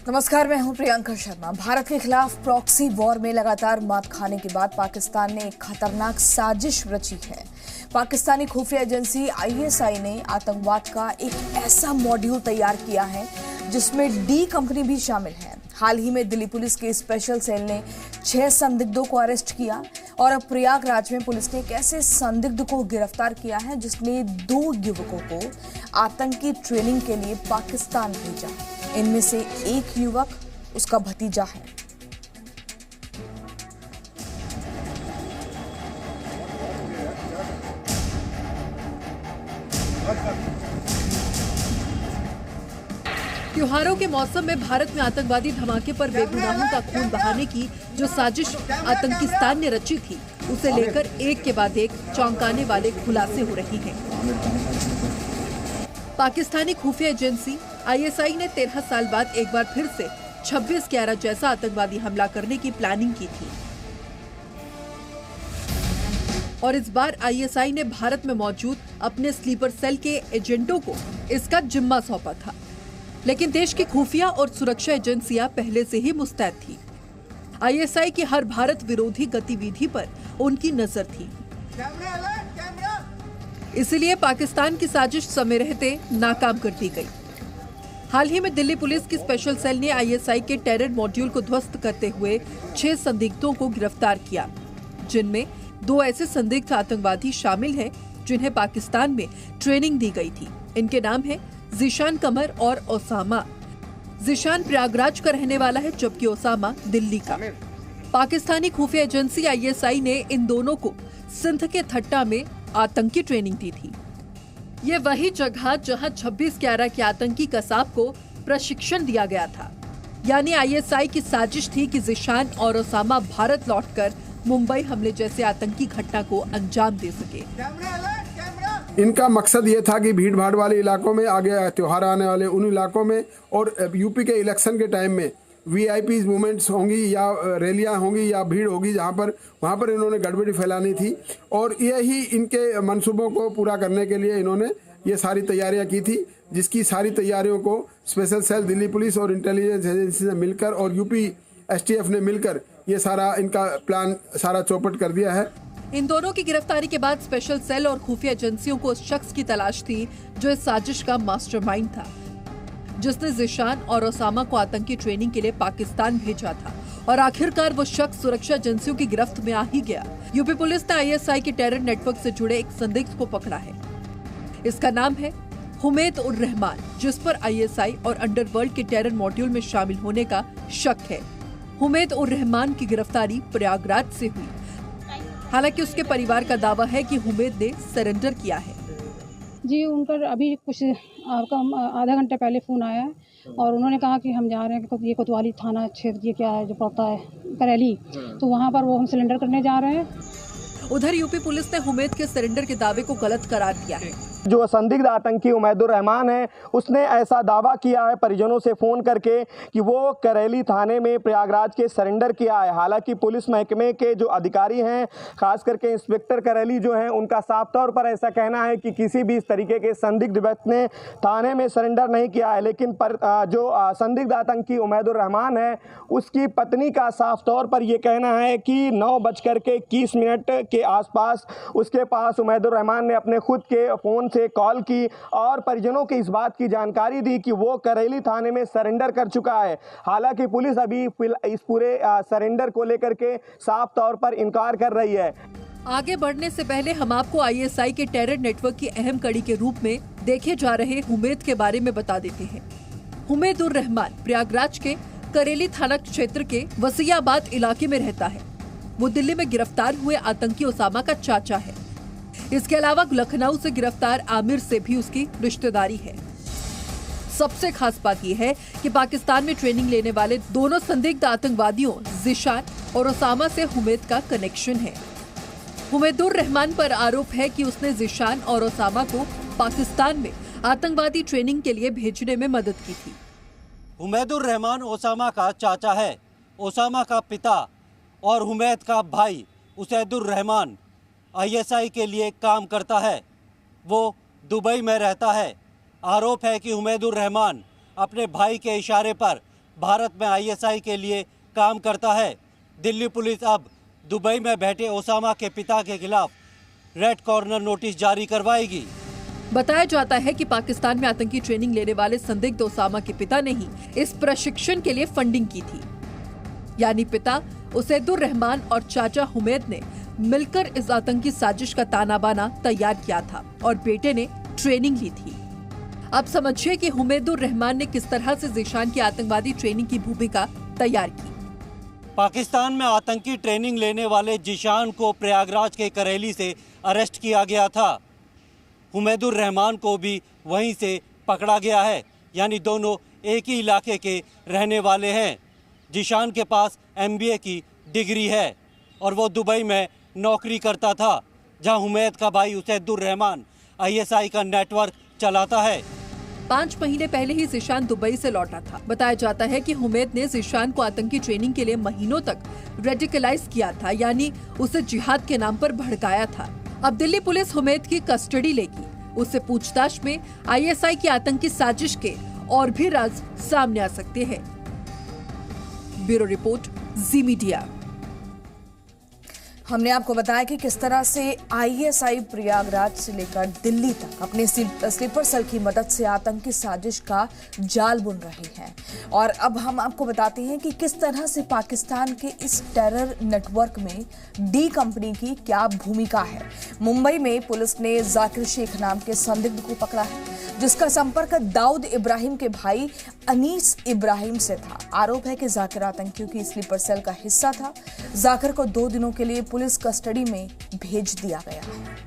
नमस्कार, मैं हूं प्रियंका शर्मा। भारत के खिलाफ प्रॉक्सी वॉर में लगातार मात खाने के बाद पाकिस्तान ने एक खतरनाक साजिश रची है। पाकिस्तानी खुफिया एजेंसी आईएसआई ने आतंकवाद का एक ऐसा मॉड्यूल तैयार किया है जिसमें डी कंपनी भी शामिल है। हाल ही में दिल्ली पुलिस के स्पेशल सेल ने 6 संदिग्धों को अरेस्ट किया और अब प्रयागराज में पुलिस ने एक ऐसे संदिग्ध को गिरफ्तार किया है जिसने 2 युवकों को आतंकी ट्रेनिंग के लिए पाकिस्तान भेजा। इनमें से एक युवक उसका भतीजा है। त्योहारों के मौसम में भारत में आतंकवादी धमाके पर बेगुनाहों का खून बहाने की जो साजिश आतंकिस्तान ने रची थी, उसे लेकर एक के बाद एक चौंकाने वाले खुलासे हो रही हैं। पाकिस्तानी खुफिया एजेंसी आईएसआई ने 13 साल बाद एक बार फिर से 26/11 जैसा आतंकवादी हमला करने की प्लानिंग की थी और इस बार आईएसआई ने भारत में मौजूद अपने स्लीपर सेल के एजेंटों को इसका जिम्मा सौंपा था। लेकिन देश की खुफिया और सुरक्षा एजेंसियां पहले से ही मुस्तैद थी। आईएसआई की हर भारत विरोधी गतिविधि पर उनकी नजर थी, इसलिए पाकिस्तान की साजिश समय रहते नाकाम कर दी गई। हाल ही में दिल्ली पुलिस की स्पेशल सेल ने आईएसआई के टेरर मॉड्यूल को ध्वस्त करते हुए 6 संदिग्धों को गिरफ्तार किया, जिनमें 2 ऐसे संदिग्ध आतंकवादी शामिल हैं जिन्हें पाकिस्तान में ट्रेनिंग दी गई थी। इनके नाम है ज़ीशान कमर और ओसामा। ज़ीशान प्रयागराज का रहने वाला है, जबकि ओसामा दिल्ली का। पाकिस्तानी खुफिया एजेंसी आईएसआई ने इन दोनों को सिंध के थट्टा में आतंकी ट्रेनिंग दी थी। ये वही जगह जहां 26/11 के आतंकी कसाब को प्रशिक्षण दिया गया था। यानी आईएसआई की साजिश थी कि ज़ीशान और ओसामा भारत लौटकर मुंबई हमले जैसे आतंकी घटना को अंजाम दे सके। इनका मकसद ये था कि भीड़ भाड़ वाले इलाकों में, आगे त्योहार आने वाले उन इलाकों में और यूपी के इलेक्शन के टाइम में वीआईपी मूवमेंट्स होंगी या रैलियां होंगी या भीड़ होगी वहाँ पर इन्होंने गड़बड़ी फैलानी थी और यही इनके मंसूबों को पूरा करने के लिए इन्होंने ये सारी तैयारियां की थी, जिसकी सारी तैयारियों को स्पेशल सेल दिल्ली पुलिस और इंटेलिजेंस एजेंसी ने मिलकर और यूपी एसटीएफ ने मिलकर ये सारा इनका प्लान सारा चौपट कर दिया है। इन दोनों की गिरफ्तारी के बाद स्पेशल सेल और खुफिया एजेंसियों को उस शख्स की तलाश थी जो इस साजिश का मास्टरमाइंड था, जिसने ज़ीशान और ओसामा को आतंकी ट्रेनिंग के लिए पाकिस्तान भेजा था और आखिरकार वो शख्स सुरक्षा एजेंसियों की गिरफ्त में आ ही गया। यूपी पुलिस ने आईएसआई के टेरर नेटवर्क से जुड़े एक संदिग्ध को पकड़ा है। इसका नाम है हुमैद उर रहमान, जिस पर आईएसआई और अंडरवर्ल्ड के टेरर मॉड्यूल में शामिल होने का शक है। हुमैद उर रहमान की गिरफ्तारी प्रयागराज से हुई। हालांकि उसके परिवार का दावा है कि हुमैद ने सरेंडर किया है। जी, उनका अभी कुछ आपका आधा घंटे पहले फ़ोन आया है और उन्होंने कहा कि हम जा रहे हैं कि ये कोतवाली थाना क्षेत्र ये क्या है जो पड़ता है करेली, तो वहाँ पर वो हम सिलेंडर करने जा रहे हैं। उधर यूपी पुलिस ने हुमैद के सरेंडर के दावे को गलत करार दिया है। जो संदिग्ध आतंकी हुमैद उर रहमान है, उसने ऐसा दावा किया है परिजनों से फोन करके कि वो करेली थाने में प्रयागराज के सरेंडर किया है। हालांकि पुलिस महकमे के जो अधिकारी हैं, खास करके इंस्पेक्टर करेली जो हैं, उनका साफ तौर पर ऐसा कहना है कि किसी भी इस तरीके के संदिग्ध व्यक्ति ने थाने में सरेंडर नहीं किया है। लेकिन जो संदिग्ध आतंकी हुमैद उर रहमान है, उसकी पत्नी का साफ तौर पर यह कहना है कि 9:21 के आसपास उसके पास हुमैद उर रहमान ने अपने खुद के फोन से कॉल की और परिजनों को इस बात की जानकारी दी कि वो करेली थाने में सरेंडर कर चुका है। हालांकि पुलिस अभी इस पूरे सरेंडर को लेकर के साफ तौर पर इनकार कर रही है। आगे बढ़ने से पहले हम आपको आईएसआई के टेरर नेटवर्क की अहम कड़ी के रूप में देखे जा रहे हुमैद के बारे में बता देते हैं। हुमैद उर रहमान प्रयागराज के करेली थाना क्षेत्र के वसीयाबाद इलाके में रहता है। वो दिल्ली में गिरफ्तार हुए आतंकी ओसामा का चाचा है। इसके अलावा लखनऊ से गिरफ्तार आमिर से भी उसकी रिश्तेदारी है। सबसे खास बात यह है कि पाकिस्तान में ट्रेनिंग लेने वाले दोनों संदिग्ध आतंकवादियों ज़ीशान और ओसामा से हुमैद का कनेक्शन है। हुमैद उर रहमान पर आरोप है कि उसने ज़ीशान और ओसामा को पाकिस्तान में आतंकवादी ट्रेनिंग के लिए भेजने में मदद की थी। हुमैद उर रहमान ओसामा का चाचा है। ओसामा का पिता और हुमैद का भाई उसैद उर रहमान आईएसआई के लिए काम करता है। वो दुबई में रहता है। आरोप है कि हुमैद उर रहमान अपने भाई के इशारे पर भारत में आईएसआई के लिए काम करता है। दिल्ली पुलिस अब दुबई में बैठे ओसामा के पिता के खिलाफ रेड कॉर्नर नोटिस जारी करवाएगी। बताया जाता है कि पाकिस्तान में आतंकी ट्रेनिंग लेने वाले संदिग्ध ओसामा के पिता ने ही इस प्रशिक्षण के लिए फंडिंग की थी। यानी पिता उसैदुर रहमान और चाचा हुमैद ने मिलकर इस आतंकी साजिश का ताना बाना तैयार किया था और बेटे ने ट्रेनिंग ली थी। अब समझिए कि हुमैदुर रहमान ने किस तरह से ज़ीशान की आतंकवादी ट्रेनिंग की भूमिका तैयार की। पाकिस्तान में आतंकी ट्रेनिंग लेने वाले ज़ीशान को प्रयागराज के करेली से अरेस्ट किया गया था। हुमैदुर रहमान को भी वहीं से पकड़ा गया है, यानी दोनों एक ही इलाके के रहने वाले हैं। ज़ीशान के पास MBA की डिग्री है और वो दुबई में नौकरी करता था, जहां हुमैद का भाई उसैदुर रहमान ISI का नेटवर्क चलाता है। 5 महीने पहले ही ज़ीशान दुबई से लौटा था। बताया जाता है कि हुमैद ने ज़ीशान को आतंकी ट्रेनिंग के लिए महीनों तक रेडिकलाइज किया था, यानी उसे जिहाद के नाम पर भड़काया था। अब दिल्ली पुलिस हुमैद की कस्टडी लेगी। उससे पूछताछ में ISI की आतंकी साजिश के और भी राज सामने आ सकते हैं। ब्यूरो रिपोर्ट, जी मीडिया। हमने आपको बताया कि किस तरह से ISI प्रयागराज से लेकर दिल्ली तक अपने स्लीपर सेल की मदद से आतंकी साजिश का जाल बुन रही है। और अब हम आपको बताते हैं कि किस तरह से पाकिस्तान के इस टेरर नेटवर्क में डी कंपनी की क्या भूमिका है। मुंबई में पुलिस ने जाकिर शेख नाम के संदिग्ध को पकड़ा है, जिसका संपर्क दाऊद इब्राहिम के भाई अनीस इब्राहिम से था। आरोप है कि जाकिर आतंकियों की स्लीपर सेल का हिस्सा था। जाकिर को 2 दिनों के लिए पुलिस कस्टडी में भेज दिया गया है।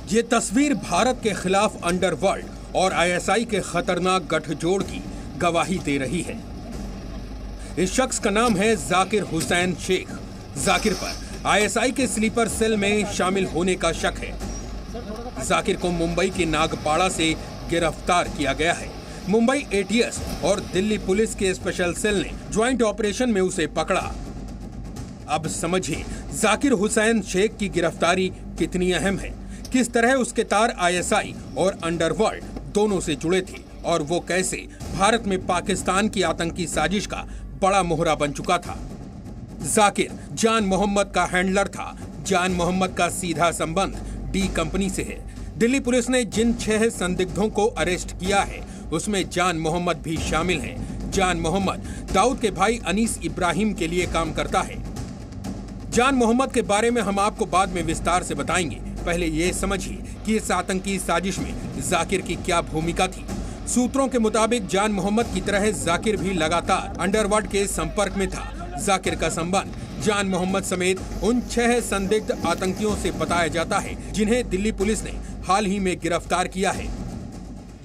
ये तस्वीर भारत के खिलाफ अंडरवर्ल्ड और ISI के खतरनाक गठजोड़ की गवाही दे रही है। इस शख्स का नाम है जाकिर हुसैन शेख। जाकिर पर ISI के स्लीपर सेल में शामिल होने का शक है। जाकिर को मुंबई के नागपाड़ा से गिरफ्तार किया गया है। मुंबई ATS और दिल्ली पुलिस के स्पेशल सेल ने ज्वाइंट ऑपरेशन में उसे पकड़ा। अब समझिए जाकिर हुसैन शेख की गिरफ्तारी कितनी अहम है, किस तरह उसके तार ISI और अंडरवर्ल्ड दोनों से जुड़े थे और वो कैसे भारत में पाकिस्तान की आतंकी साजिश का बड़ा मोहरा बन चुका था। जाकिर जान मोहम्मद का हैंडलर था। जान मोहम्मद का सीधा संबंध डी कंपनी से है। दिल्ली पुलिस ने जिन 6 संदिग्धों को अरेस्ट किया है उसमें जान मोहम्मद भी शामिल हैं। जान मोहम्मद दाऊद के भाई अनीस इब्राहिम के लिए काम करता है। जान मोहम्मद के बारे में हम आपको बाद में विस्तार से बताएंगे। पहले ये समझिए कि इस आतंकी साजिश में जाकिर की क्या भूमिका थी। सूत्रों के मुताबिक जान मोहम्मद की तरह जाकिर भी लगातार अंडरवर्ल्ड के संपर्क में था। जाकिर का संबंध जान मोहम्मद समेत उन 6 संदिग्ध आतंकियों से बताया जाता है, जिन्हें दिल्ली पुलिस ने हाल ही में गिरफ्तार किया है।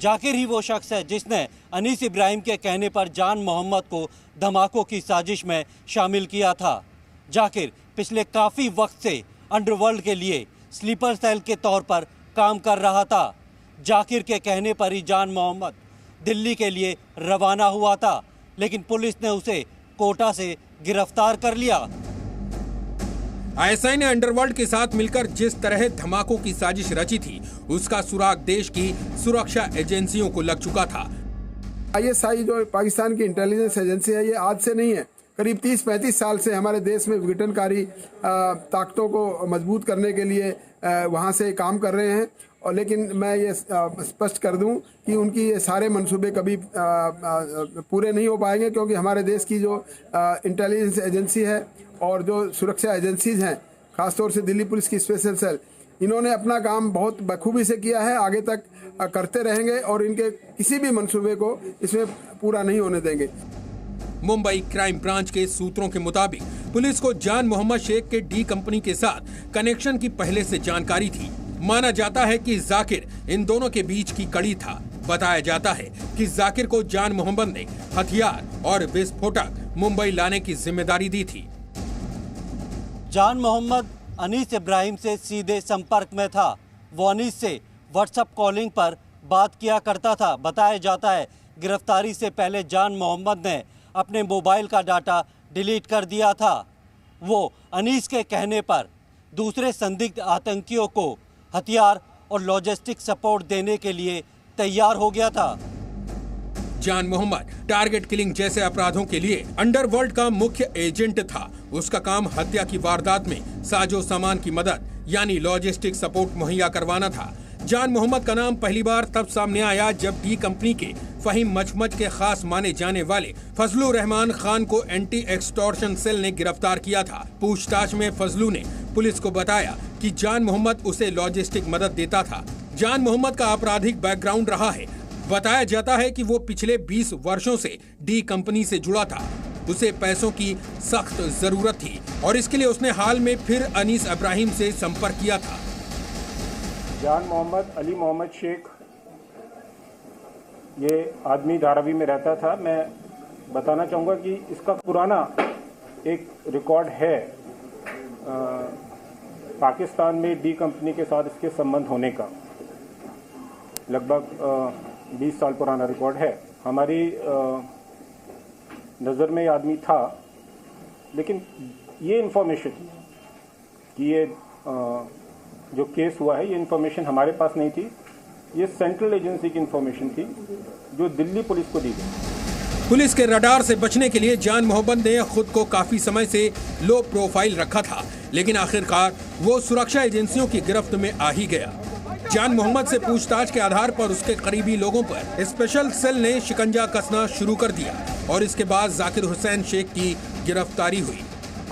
जाकिर ही वो शख्स है जिसने अनीस इब्राहिम के कहने पर जान मोहम्मद को धमाकों की साजिश में शामिल किया था। जाकिर पिछले काफी वक्त से अंडरवर्ल्ड के लिए स्लीपर सेल के तौर पर काम कर रहा था। जाकिर के कहने पर ही जान मोहम्मद दिल्ली के लिए रवाना हुआ था, लेकिन पुलिस ने उसे कोटा से गिरफ्तार कर लिया। ISI ने अंडरवर्ल्ड के साथ मिलकर जिस तरह धमाकों की साजिश रची थी, उसका सुराग देश की सुरक्षा एजेंसियों को लग चुका था। ISI जो पाकिस्तान की इंटेलिजेंस एजेंसी है, ये आज से नहीं है। करीब 30-35 साल से हमारे देश में विघटनकारी ताकतों को मजबूत करने के लिए वहाँ से काम कर रहे हैं। और लेकिन मैं ये स्पष्ट कर दूं कि उनकी ये सारे मंसूबे कभी पूरे नहीं हो पाएंगे, क्योंकि हमारे देश की जो इंटेलिजेंस एजेंसी है और जो सुरक्षा एजेंसीज हैं, खासतौर से दिल्ली पुलिस की स्पेशल सेल, इन्होंने अपना काम बहुत बखूबी से किया है, आगे तक करते रहेंगे और इनके किसी भी मंसूबे को इसमें पूरा नहीं होने देंगे। मुंबई क्राइम ब्रांच के सूत्रों के मुताबिक पुलिस को जान मोहम्मद शेख के डी कंपनी के साथ कनेक्शन की पहले से जानकारी थी। माना जाता है कि जाकिर इन दोनों के बीच की कड़ी था। बताया जाता है कि जाकिर को जान मोहम्मद ने हथियार और विस्फोटक मुंबई लाने की जिम्मेदारी दी थी। जान मोहम्मद अनीस इब्राहिम से सीधे संपर्क में था। वो अनीस से व्हाट्सएप कॉलिंग पर बात किया करता था। बताया जाता है गिरफ्तारी से पहले जान मोहम्मद ने अपने मोबाइल का डाटा डिलीट कर दिया था। वो अनीस के कहने पर दूसरे संदिग्ध आतंकियों को हथियार और लॉजिस्टिक सपोर्ट देने के लिए तैयार हो गया था। जान मोहम्मद टारगेट किलिंग जैसे अपराधों के लिए अंडरवर्ल्ड का मुख्य एजेंट था। उसका काम हत्या की वारदात में साजो सामान की मदद यानी लॉजिस्टिक सपोर्ट मुहैया करवाना था। जान मोहम्मद का नाम पहली बार तब सामने आया जब डी कंपनी के फहीम मचमच के खास माने जाने वाले फजलू रहमान खान को एंटी एक्सटॉर्शन सेल ने गिरफ्तार किया था। पूछताछ में फजलू ने पुलिस को बताया कि जान मोहम्मद उसे लॉजिस्टिक मदद देता था। जान मोहम्मद का आपराधिक बैकग्राउंड रहा है। बताया जाता है कि वो पिछले 20 वर्षों से डी कंपनी से जुड़ा था। उसे पैसों की सख्त जरूरत थी और इसके लिए उसने हाल में फिर अनीस इब्राहिम से संपर्क किया था। जान मोहम्मद अली मोहम्मद शेख ये आदमी धारावी में रहता था। मैं बताना चाहूँगा कि इसका पुराना एक रिकॉर्ड है पाकिस्तान में डी कंपनी के साथ इसके संबंध होने का। लगभग 20 साल पुराना रिकॉर्ड है। हमारी नज़र में ये आदमी था, लेकिन ये इन्फॉर्मेशन कि ये जो केस हुआ है ये इन्फॉर्मेशन हमारे पास नहीं थी। ये सेंट्रल एजेंसी की इन्फॉर्मेशन थी जो दिल्ली पुलिस को दी गई। पुलिस के रडार से बचने के लिए जान मोहम्मद ने खुद को काफी समय से लो प्रोफाइल रखा था, लेकिन आखिरकार वो सुरक्षा एजेंसियों की गिरफ्त में आ ही गया। जान मोहम्मद से पूछताछ के आधार पर उसके करीबी लोगों पर स्पेशल सेल ने शिकंजा कसना शुरू कर दिया और इसके बाद जाकिर हुसैन शेख की गिरफ्तारी हुई।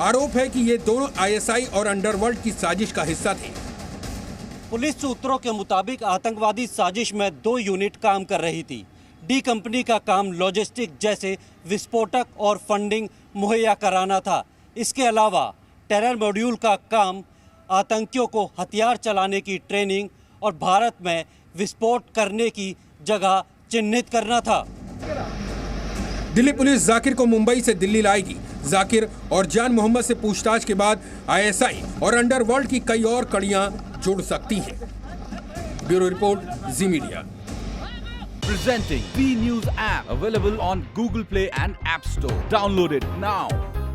आरोप है कि ये दोनों आईएसआई और अंडरवर्ल्ड की साजिश का हिस्सा थे। पुलिस सूत्रों के मुताबिक आतंकवादी साजिश में 2 यूनिट काम कर रही थी। डी कंपनी का काम लॉजिस्टिक जैसे विस्फोटक और फंडिंग मुहैया कराना था। इसके अलावा टेरर मॉड्यूल का काम आतंकियों को हथियार चलाने की ट्रेनिंग और भारत में विस्फोट करने की जगह चिन्हित करना था। दिल्ली पुलिस जाकिर को मुंबई से दिल्ली लाएगी। जाकिर और जान मोहम्मद से पूछताछ के बाद आईएसआई और अंडरवर्ल्ड की कई और कड़ियां जुड़ सकती हैं। Bureau report, ji media. Presenting B News app available on Google Play and App Store. Download it now.